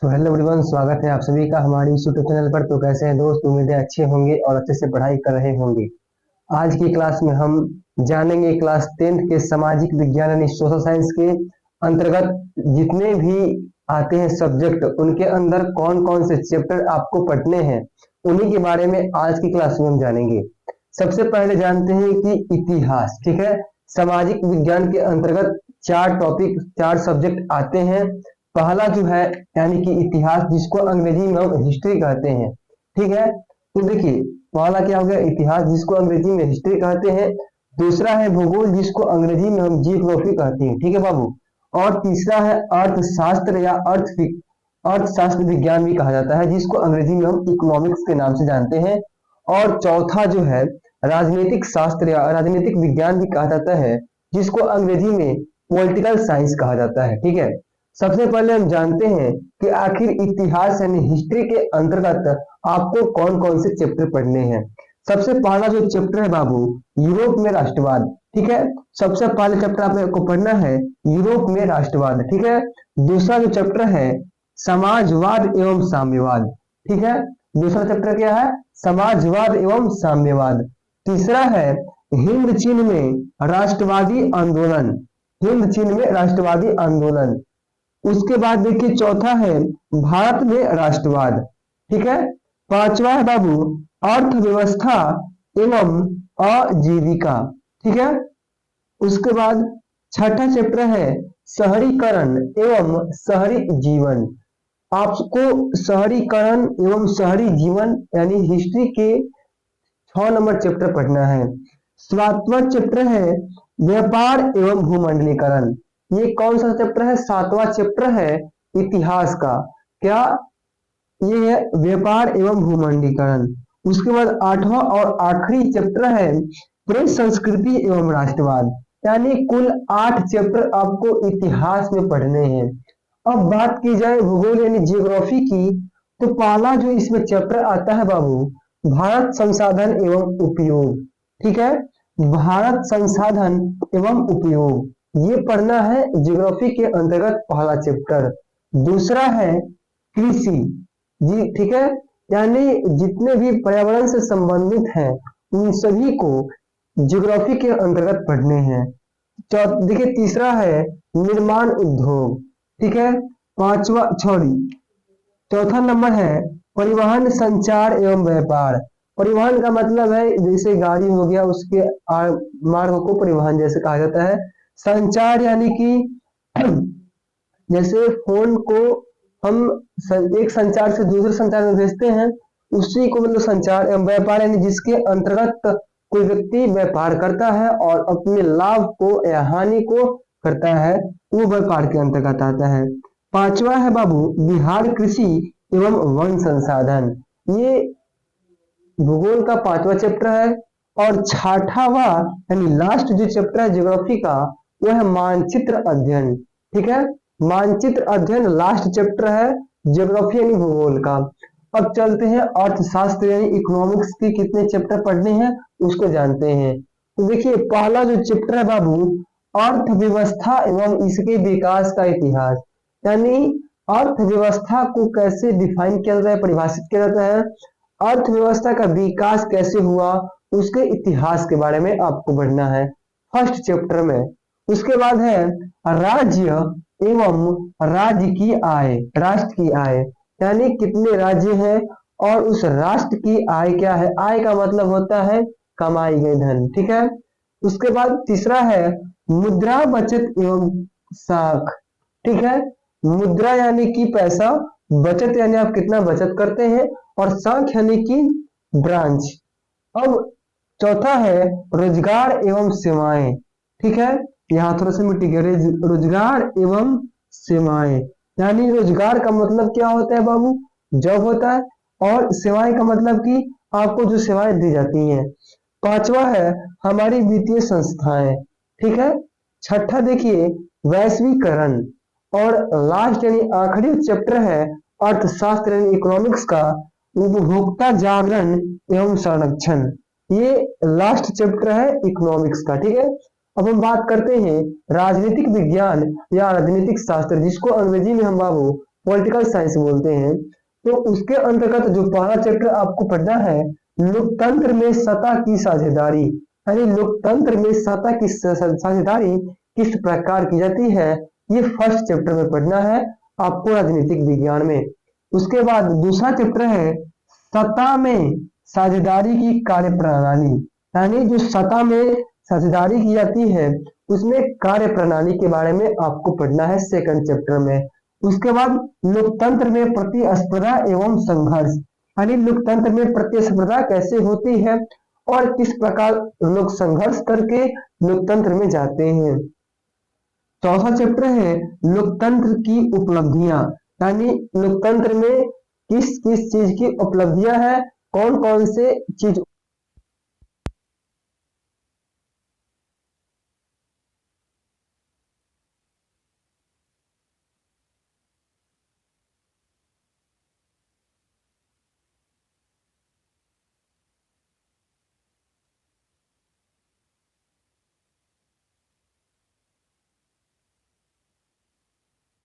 Hello everyone, स्वागत है आप सभी का हमारे इस यूट्यूब चैनल पर। तो कैसे हैं दोस्त? उम्मीद है अच्छे होंगे और अच्छे से पढ़ाई कर रहे होंगे। आज की क्लास में हम जानेंगे क्लास 10th के सामाजिक विज्ञान यानी सोशल साइंस के अंतर्गत जितने भी आते हैं सब्जेक्ट, उनके अंदर कौन कौन से चैप्टर आपको पढ़ने हैं, उन्हीं के बारे में आज की क्लास में हम जानेंगे। सबसे पहले जानते हैं कि इतिहास, ठीक है। सामाजिक विज्ञान के अंतर्गत चार टॉपिक, चार सब्जेक्ट आते हैं। पहला जो है यानी कि इतिहास, जिसको अंग्रेजी में हम हिस्ट्री कहते हैं, ठीक है। तो देखिए, पहला क्या हो गया? इतिहास, जिसको अंग्रेजी में हिस्ट्री कहते हैं। दूसरा है भूगोल, जिसको अंग्रेजी में हम जियोग्राफी कहते हैं, ठीक है बाबू। और तीसरा है अर्थशास्त्र या अर्थशास्त्र विज्ञान भी कहा जाता है, जिसको अंग्रेजी में हम इकोनॉमिक्स के नाम से जानते हैं। और चौथा जो है राजनीतिक शास्त्र या राजनीतिक विज्ञान भी कहा जाता है, जिसको अंग्रेजी में पॉलिटिकल साइंस कहा जाता है, ठीक है। सबसे पहले हम जानते हैं कि आखिर इतिहास यानी हिस्ट्री के अंतर्गत आपको कौन कौन से चैप्टर पढ़ने हैं। सबसे पहला जो चैप्टर है बाबू, यूरोप में राष्ट्रवाद, ठीक है। सबसे पहले चैप्टर आपको पढ़ना है यूरोप में राष्ट्रवाद, ठीक है। दूसरा जो चैप्टर है समाजवाद एवं साम्यवाद, ठीक है। दूसरा चैप्टर क्या है? समाजवाद एवं साम्यवाद। तीसरा है हिंद चीन में राष्ट्रवादी आंदोलन, हिंद चीन में राष्ट्रवादी आंदोलन। उसके बाद देखिए चौथा है भारत में राष्ट्रवाद, ठीक है। पांचवा है बाबू अर्थव्यवस्था एवं आजीविका, ठीक है। उसके बाद छठा चैप्टर है शहरीकरण एवं शहरी जीवन। आपको शहरीकरण एवं शहरी जीवन यानी हिस्ट्री के 6 नंबर चैप्टर पढ़ना है। सातवां चैप्टर है व्यापार एवं भूमंडलीकरण। ये कौन सा चैप्टर है? सातवां चैप्टर है इतिहास का। क्या? ये है व्यापार एवं भूमंडलीकरण। उसके बाद आठवां और आखिरी चैप्टर है प्रेस संस्कृति एवं राष्ट्रवाद। यानी कुल 8 चैप्टर आपको इतिहास में पढ़ने हैं। अब बात की जाए भूगोल यानी जियोग्राफी की, तो पहला जो इसमें चैप्टर आता है बाबू, भारत संसाधन एवं उपयोग, ठीक है। भारत संसाधन एवं उपयोग ये पढ़ना है ज्योग्राफी के अंतर्गत पहला चैप्टर। दूसरा है कृषि, जी ठीक है। यानी जितने भी पर्यावरण से संबंधित हैं उन सभी को ज्योग्राफी के अंतर्गत पढ़ने हैं। देखिए तीसरा है निर्माण उद्योग, ठीक है। पांचवा सॉरी चौथा नंबर है परिवहन संचार एवं व्यापार। परिवहन का मतलब है जैसे गाड़ी हो गया, उसके मार्ग को परिवहन जैसे कहा जाता है। संचार यानी कि जैसे फोन को हम एक संचार से दूसरे संचार में भेजते हैं, उसी को मतलब संचार। एवं व्यापार यानी जिसके अंतर्गत कोई व्यक्ति व्यापार करता है और अपने लाभ को या हानि को करता है, वो व्यापार के अंतर्गत आता है। पांचवा है बाबू बिहार कृषि एवं वन संसाधन। ये भूगोल का पांचवा चैप्टर है। और छठावा यानी लास्ट जो चैप्टर है ज्योग्राफी का, वो है मानचित्र अध्ययन, ठीक है। मानचित्र अध्ययन लास्ट चैप्टर है ज्योग्राफी यानी भूगोल का। अब चलते हैं अर्थशास्त्र यानी इकोनॉमिक्स के कितने चैप्टर पढ़ने हैं उसको जानते हैं। तो देखिए पहला जो चैप्टर है बाबू अर्थव्यवस्था एवं इसके विकास का इतिहास। यानी अर्थव्यवस्था को कैसे डिफाइन किया जाता है, परिभाषित किया जाता है, अर्थव्यवस्था का विकास कैसे हुआ, उसके इतिहास के बारे में आपको पढ़ना है फर्स्ट चैप्टर में। उसके बाद है राज्य एवं राज्य की आय, राष्ट्र की आय। यानी कितने राज्य हैं और उस राष्ट्र की आय क्या है। आय का मतलब होता है कमाई गई धन, ठीक है। उसके बाद तीसरा है मुद्रा बचत एवं साख, ठीक है। मुद्रा यानी कि पैसा, बचत यानी आप कितना बचत करते हैं, और साख यानी कि ब्रांच। अब चौथा है रोजगार एवं सेवाएं, ठीक है। यहाँ थोड़ा सा मिट्टी गया, रोजगार एवं सेवाएं। यानी रोजगार का मतलब क्या होता है बाबू? जॉब होता है। और सेवाएं का मतलब कि आपको जो सेवाएं दी जाती हैं। पांचवा है हमारी वित्तीय संस्थाएं, ठीक है। छठा देखिए वैश्वीकरण। और लास्ट यानी आखिरी चैप्टर है अर्थशास्त्र यानी इकोनॉमिक्स का उपभोक्ता जागरण एवं संरक्षण। ये लास्ट चैप्टर है इकोनॉमिक्स का, ठीक है। अब हम बात करते हैं राजनीतिक विज्ञान या राजनीतिक शास्त्र, जिसको अंग्रेजी में हम बाबू पॉलिटिकल साइंस बोलते हैं। तो उसके अंतर्गत जो पहला चैप्टर आपको पढ़ना है, लोकतंत्र में सत्ता की साझेदारी, यानी लोकतंत्र में सत्ता की साझेदारी किस प्रकार की जाती है, ये फर्स्ट चैप्टर में पढ़ना है आपको राजनीतिक विज्ञान में। उसके बाद दूसरा चैप्टर है सत्ता में साझेदारी की कार्यप्रणाली, यानी जो सत्ता में साझेदारी की जाती है उसमें कार्य प्रणाली के बारे में आपको पढ़ना है सेकंड चैप्टर में। उसके बाद लोकतंत्र में प्रतिस्पर्धा एवं संघर्ष, यानी लोकतंत्र में प्रतिस्पर्धा कैसे होती है और किस प्रकार लोग संघर्ष करके लोकतंत्र में जाते हैं। चौथा चैप्टर है लोकतंत्र की उपलब्धियां, यानी लोकतंत्र में किस किस चीज की उपलब्धियां हैं, कौन कौन से चीज